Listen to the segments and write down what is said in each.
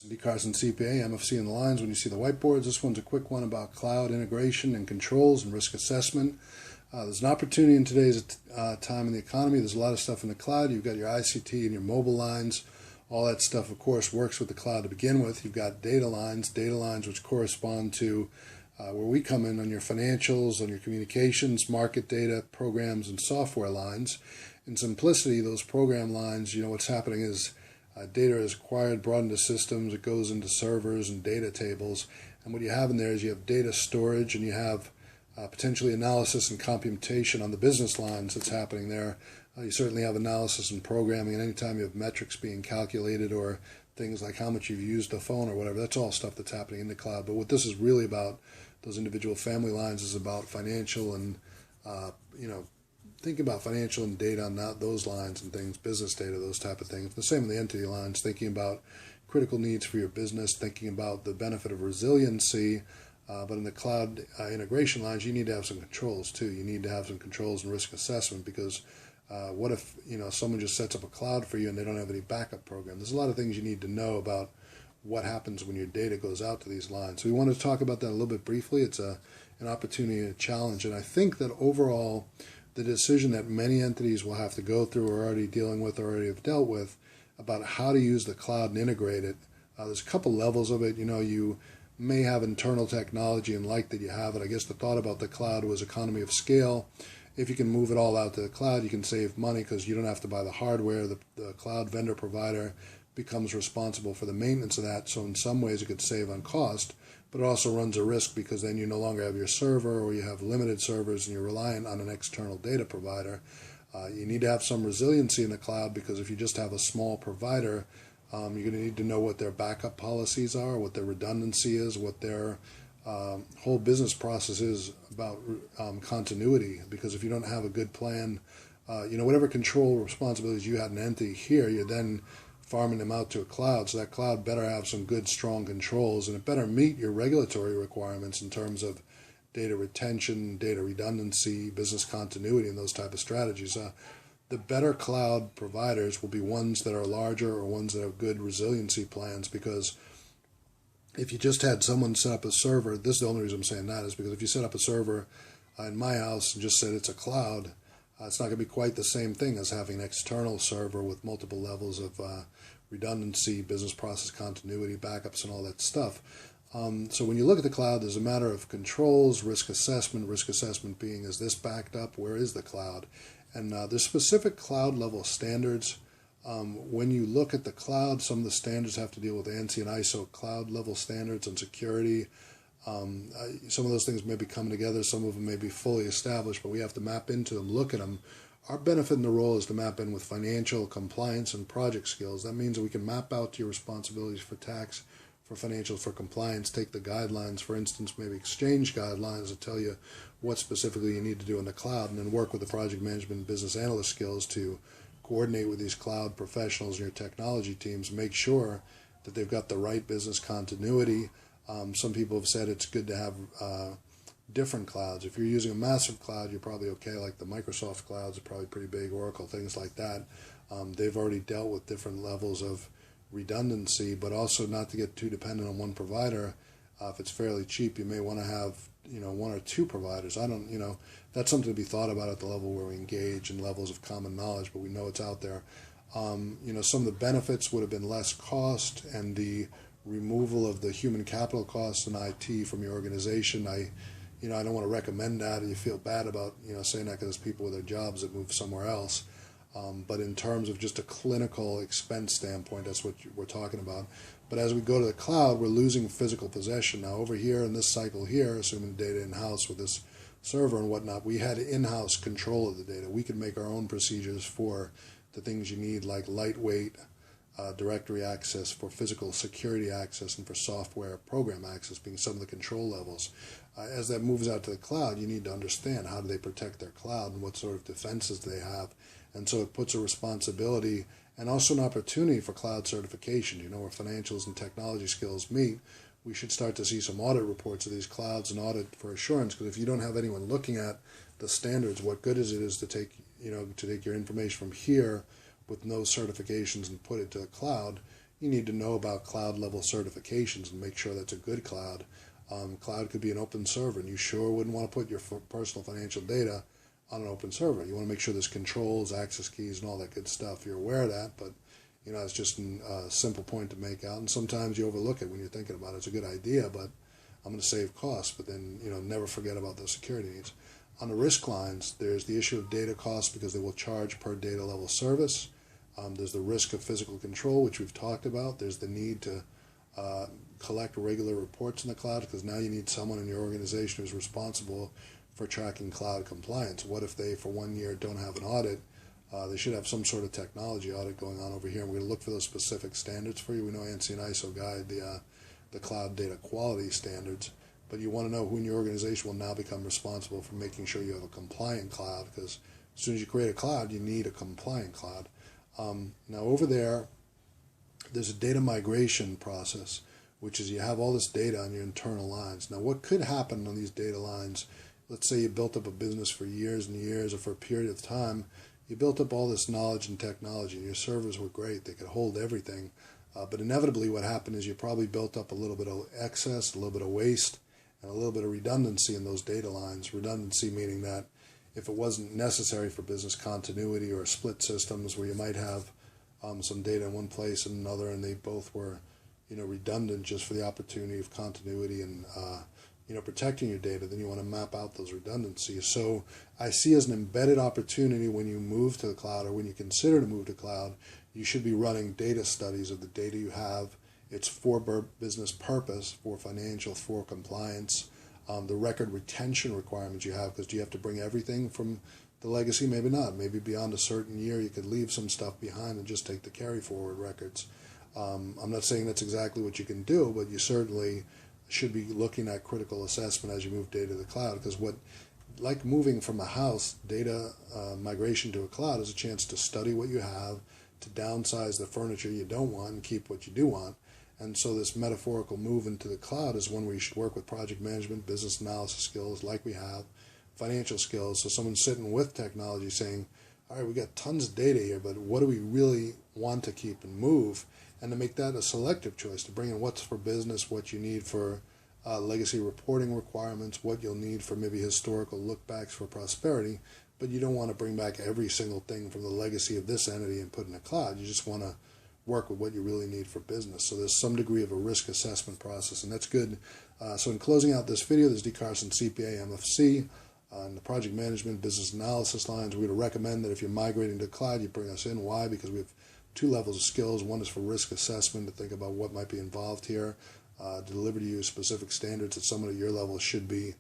DCarsonCPA, MFC in the lines. When you see the whiteboards, this one's a quick one about cloud integration and controls and risk assessment. There's an opportunity in today's time in the economy. There's a lot of stuff in the cloud. You've got your ICT and your mobile lines. All that stuff, of course, works with the cloud to begin with. You've got data lines which correspond to where we come in on your financials, on your communications, market data, programs, and software lines. In simplicity, those program lines, what's happening is data is acquired, brought into systems, it goes into servers and data tables. And what you have in there is you have data storage and you have potentially analysis and computation on the business lines that's happening there. You certainly have analysis and programming, and anytime you have metrics being calculated or things like how much you've used the phone or whatever, that's all stuff that's happening in the cloud. But what this is really about, those individual family lines, is about financial and, think about financial and data on those lines and things, business data, those type of things. The same in the entity lines, thinking about critical needs for your business, thinking about the benefit of resiliency. But in the cloud integration lines, you need to have some controls too. You need to have some controls and risk assessment, because what if someone just sets up a cloud for you and they don't have any backup program? There's a lot of things you need to know about what happens when your data goes out to these lines. So we want to talk about that a little bit briefly. It's an opportunity and a challenge, and I think that overall the decision that many entities will have to go through or already dealing with or already have dealt with about how to use the cloud and integrate it. There's a couple levels of it. You may have internal technology and like that you have it. I guess the thought about the cloud was economy of scale. If you can move it all out to the cloud, you can save money because you don't have to buy the hardware. The cloud vendor provider becomes responsible for the maintenance of that. So in some ways it could save on cost, but it also runs a risk because then you no longer have your server, or you have limited servers and you're reliant on an external data provider. You need to have some resiliency in the cloud, because if you just have a small provider, you're going to need to know what their backup policies are, what their redundancy is, what their whole business process is about continuity. Because if you don't have a good plan, whatever control responsibilities you had in an entity here, you're then farming them out to a cloud. So that cloud better have some good, strong controls, and it better meet your regulatory requirements in terms of data retention, data redundancy, business continuity, and those type of strategies. The better cloud providers will be ones that are larger or ones that have good resiliency plans, because if you just had someone set up a server, this is the only reason I'm saying that, is because if you set up a server in my house and just said it's a cloud, it's not going to be quite the same thing as having an external server with multiple levels of redundancy, business process continuity, backups, and all that stuff. So when you look at the cloud, there's a matter of controls, risk assessment being, is this backed up? Where is the cloud? And there's specific cloud level standards. When you look at the cloud, some of the standards have to deal with ANSI and ISO cloud level standards and security. Some of those things may be coming together, some of them may be fully established, but we have to map into them, look at them. Our benefit in the role is to map in with financial, compliance, and project skills. That means that we can map out your responsibilities for tax, for financial, for compliance, take the guidelines, for instance, maybe exchange guidelines that tell you what specifically you need to do in the cloud, and then work with the project management and business analyst skills to coordinate with these cloud professionals and your technology teams, make sure that they've got the right business continuity. Some people have said it's good to have different clouds. If you're using a massive cloud, you're probably okay, like the Microsoft clouds are probably pretty big, Oracle, things like that. They've already dealt with different levels of redundancy, but also not to get too dependent on one provider. If it's fairly cheap, you may want to have one or two providers. That's something to be thought about at the level where we engage in levels of common knowledge, but we know it's out there. Some of the benefits would have been less cost and the removal of the human capital costs in IT from your organization. I don't want to recommend that, and you feel bad about saying that, because there's people with their jobs that move somewhere else. But in terms of just a clinical expense standpoint, that's what we're talking about. But as we go to the cloud, we're losing physical possession. Now over here in this cycle here, assuming data in-house with this server and whatnot, we had in-house control of the data. We could make our own procedures for the things you need, like lightweight directory access, for physical security access, and for software program access being some of the control levels. As that moves out to the cloud, you need to understand how do they protect their cloud and what sort of defenses they have. And so it puts a responsibility and also an opportunity for cloud certification. Where financials and technology skills meet, we should start to see some audit reports of these clouds and audit for assurance, because if you don't have anyone looking at the standards, what good is it to take your information from here with no certifications and put it to the cloud? you need to know about cloud level certifications and make sure that's a good cloud. Cloud could be an open server, and you sure wouldn't want to put your personal financial data on an open server. You want to make sure there's controls, access keys, and all that good stuff. You're aware of that, but it's just a simple point to make out. And sometimes you overlook it when you're thinking about it. It's a good idea, but I'm going to save costs. But then never forget about the security needs. On the risk lines, there's the issue of data costs because they will charge per data level service. There's the risk of physical control, which we've talked about. There's the need to collect regular reports in the cloud because now you need someone in your organization who's responsible for tracking cloud compliance. What if they, for 1 year, don't have an audit? They should have some sort of technology audit going on over here, and we're going to look for those specific standards for you. We know ANSI and ISO guide the cloud data quality standards, but you want to know who in your organization will now become responsible for making sure you have a compliant cloud, because as soon as you create a cloud, you need a compliant cloud. Now over there's a data migration process, which is you have all this data on your internal lines. Now what could happen on these data lines, let's say you built up a business for years and years or for a period of time, you built up all this knowledge and technology, and your servers were great, they could hold everything, but inevitably what happened is you probably built up a little bit of excess, a little bit of waste, and a little bit of redundancy in those data lines. Redundancy meaning that if it wasn't necessary for business continuity or split systems where you might have some data in one place and another, and they both were redundant just for the opportunity of continuity and protecting your data, then you want to map out those redundancies. So I see as an embedded opportunity when you move to the cloud or when you consider to move to cloud, you should be running data studies of the data you have. It's for business purpose, for financial, for compliance, the record retention requirements you have, because do you have to bring everything from the legacy? Maybe not. Maybe beyond a certain year you could leave some stuff behind and just take the carry forward records. I'm not saying that's exactly what you can do, but you certainly should be looking at critical assessment as you move data to the cloud, because like moving from a house, data migration to a cloud is a chance to study what you have, to downsize the furniture you don't want and keep what you do want. And so this metaphorical move into the cloud is one where you should work with project management, business analysis skills like we have, financial skills. So someone sitting with technology saying, all right, we got tons of data here, but what do we really want to keep and move? And to make that a selective choice, to bring in what's for business, what you need for legacy reporting requirements, what you'll need for maybe historical lookbacks for prosperity, but you don't want to bring back every single thing from the legacy of this entity and put in a cloud. You just want to work with what you really need for business. So there's some degree of a risk assessment process, and that's good. So in closing out this video, there's DCarsonCPA MFC on the project management, business analysis lines. We would recommend that if you're migrating to cloud, you bring us in. Why? Because we have 2 levels of skills. One is for risk assessment, to think about what might be involved here, to deliver to you specific standards that someone at your level should be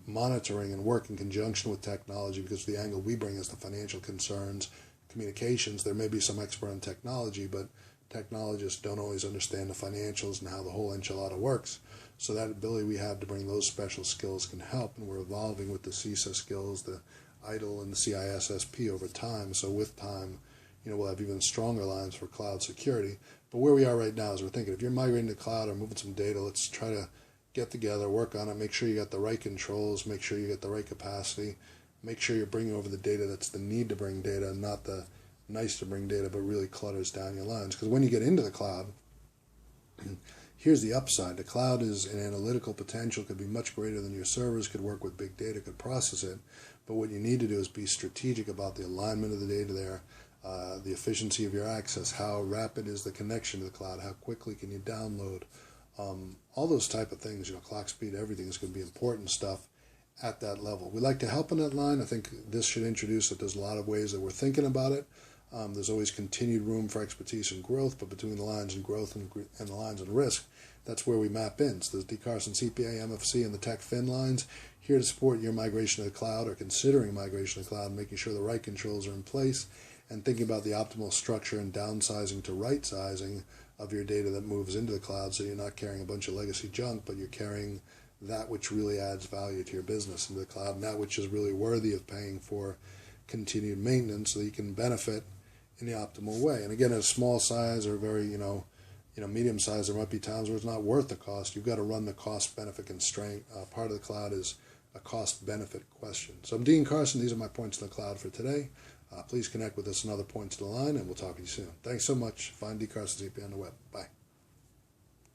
monitoring and work in conjunction with technology, because the angle we bring is the financial concerns, communications. There may be some expert on technology, but technologists don't always understand the financials and how the whole enchilada works. So that ability we have to bring those special skills can help, and we're evolving with the CISA skills, the ITIL and the CISSP over time. So with time, we'll have even stronger lines for cloud security. But where we are right now is we're thinking, if you're migrating to cloud or moving some data, let's try to get together, work on it, make sure you got the right controls, make sure you get the right capacity, make sure you're bringing over the data that's the need to bring data, not the nice to bring data, but really clutters down your lines. Because when you get into the cloud, here's the upside. The cloud is an analytical potential, could be much greater than your servers, could work with big data, could process it. But what you need to do is be strategic about the alignment of the data there, the efficiency of your access, how rapid is the connection to the cloud, how quickly can you download, all those type of things, clock speed, everything is going to be important stuff at that level. We like to help in that line. I think this should introduce that there's a lot of ways that we're thinking about it. There's always continued room for expertise and growth, but between the lines and growth and the lines and risk, that's where we map in. So there's DCarsonCPA, MFC, and the TechFin lines here to support your migration to the cloud or considering migration to the cloud, making sure the right controls are in place, and thinking about the optimal structure and downsizing to right sizing of your data that moves into the cloud, so you're not carrying a bunch of legacy junk, but you're carrying that which really adds value to your business into the cloud, and that which is really worthy of paying for continued maintenance, so that you can benefit in the optimal way. And again, at a small size or very medium size, there might be times where it's not worth the cost. You've got to run the cost benefit constraint. Part of the cloud is a cost benefit question. So I'm Dean Carson. These are my points in the cloud for today. Please connect with us in other points of the line, and we'll talk to you soon. Thanks so much. Find DCarsonCPA on the web. Bye.